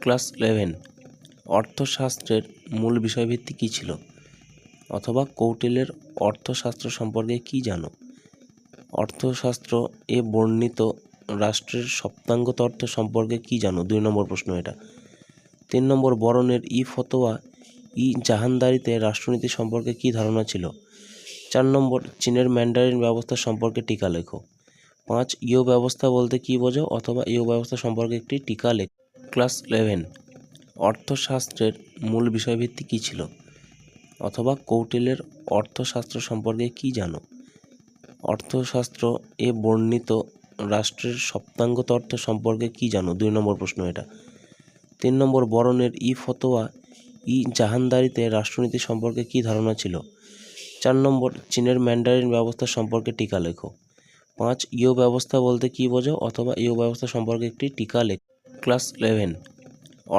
Class 11 অর্থশাস্ত্রের মূল বিষয়ভিত্তি কী ছিল? অথবা কৌটিল্যের অর্থশাস্ত্র সম্পর্কে কী জানো? অর্থশাস্ত্র এ বর্ণিত রাষ্ট্রের সপ্তাঙ্গত অর্থ সম্পর্কে কী জানো? 2 নম্বর প্রশ্ন এটা। 3 নম্বর বরণের ফতোয়া জাহানদারিতে রাষ্ট্রনীতি সম্পর্কে কী ধারণা ছিল? 4 নম্বর চীনের ম্যান্ডারিন ব্যবস্থা সম্পর্কে টিকা লেখো। 5 ব্যবস্থা বলতে কী বোঝো? অথবা ব্যবস্থা সম্পর্কে একটি টিকা লেখো। ক্লাস 11 অর্থশাস্ত্রের মূল বিষয়ভিত্তি কী ছিল? অথবা কৌটিল্যের অর্থশাস্ত্র সম্পর্কে কী জানো? অর্থশাস্ত্র এ বর্ণিত রাষ্ট্রের সপ্তাঙ্গত অর্থ সম্পর্কে কী জানো? 2 নম্বর প্রশ্ন এটা। 3 নম্বর বরণের ফতোয়া জাহানদারিতে রাষ্ট্রনীতি সম্পর্কে কী ধারণা ছিল? 4 নম্বর চীনের ম্যান্ডারিন ব্যবস্থা সম্পর্কে টিকা লেখো। 5 ব্যবস্থা বলতে কী বোঝো? অথবা ব্যবস্থা সম্পর্কে একটি টিকা লেখো। ক্লাস 11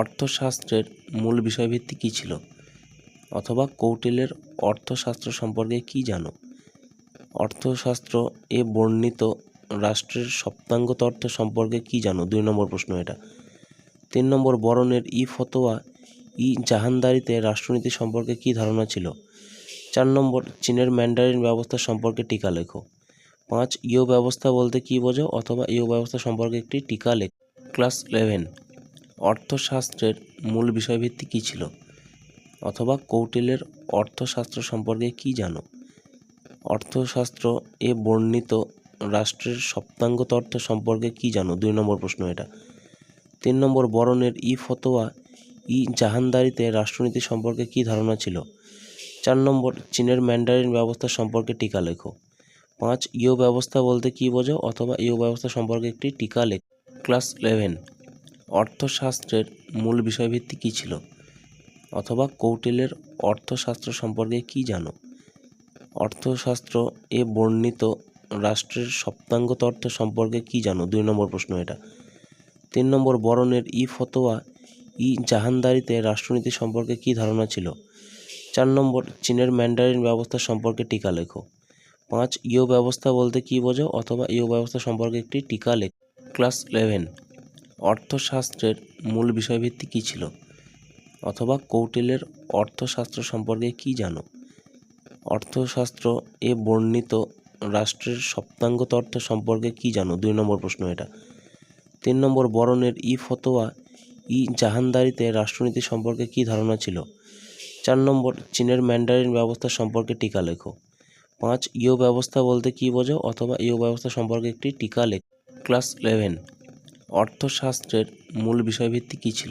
অর্থশাস্ত্রের মূল বিষয়ভিত্তি কী ছিল? অথবা কৌটিল্যের অর্থশাস্ত্র সম্পর্কে কী জানো? অর্থশাস্ত্র এ বর্ণিত রাষ্ট্রের সপ্তাঙ্গত অর্থ সম্পর্কে কী জানো? 2 নম্বর প্রশ্ন এটা। 3 নম্বর বরণের ফতোয়া জাহানদারিতে রাষ্ট্রনীতি সম্পর্কে কী ধারণা ছিল? 4 নম্বর চীনের ম্যান্ডারিন ব্যবস্থা সম্পর্কে টিকা লেখো। 5 ব্যবস্থা বলতে কী বোঝো? অথবা ব্যবস্থা সম্পর্কে একটি টিকা লেখো। ক্লাস 11 অর্থশাস্ত্রের মূল বিষয়ভিত্তি কী ছিল? অথবা কৌটিল্যের অর্থশাস্ত্র সম্পর্কে কী জানো? অর্থশাস্ত্র এ বর্ণিত রাষ্ট্রের সপ্তাঙ্গত অর্থ সম্পর্কে কী জানো? 2 নম্বর প্রশ্ন এটা। 3 নম্বর বরণের ফতোয়া জাহানদারিতে রাষ্ট্রনীতি সম্পর্কে কী ধারণা ছিল? 4 নম্বর চীনের ম্যান্ডারিন ব্যবস্থা সম্পর্কে টিকা লেখো। 5 ব্যবস্থা বলতে কী বোঝো? অথবা ব্যবস্থা সম্পর্কে একটি টিকা লেখো। ক্লাস 11 অর্থশাস্ত্রের মূল বিষয়ভিত্তি কী ছিল? অথবা কৌটিল্যের অর্থশাস্ত্র সম্পর্কে কী জানো? অর্থশাস্ত্র এ বর্ণিত রাষ্ট্রের সপ্তাঙ্গত অর্থ সম্পর্কে কী জানো? 2 নম্বর প্রশ্ন এটা। 3 নম্বর বরণের ফতোয়া জাহানদারিতে রাষ্ট্রনীতি সম্পর্কে কী ধারণা ছিল? 4 নম্বর চীনের ম্যান্ডারিন ব্যবস্থা সম্পর্কে টিকা লেখো। 5 ব্যবস্থা বলতে কী বোঝো? অথবা ব্যবস্থা সম্পর্কে একটি টিকা লেখো। ক্লাস 11 অর্থশাস্ত্রের মূল বিষয়ভিত্তি কী ছিল? অথবা কৌটিল্যের অর্থশাস্ত্র সম্পর্কে কী জানো? অর্থশাস্ত্র এ বর্ণিত রাষ্ট্রের সপ্তাঙ্গত অর্থ সম্পর্কে কী জানো? 2 নম্বর প্রশ্ন এটা। 3 নম্বর বরণের ফতোয়া জাহানদারিতে রাষ্ট্রনীতি সম্পর্কে কী ধারণা ছিল? 4 নম্বর চীনের ম্যান্ডারিন ব্যবস্থা সম্পর্কে টিকা লেখো। 5 ব্যবস্থা বলতে কী বোঝো? অথবা ব্যবস্থা সম্পর্কে একটি টিকা লেখো। ক্লাস 11 অর্থশাস্ত্রের মূল বিষয়ভিত্তি কী ছিল?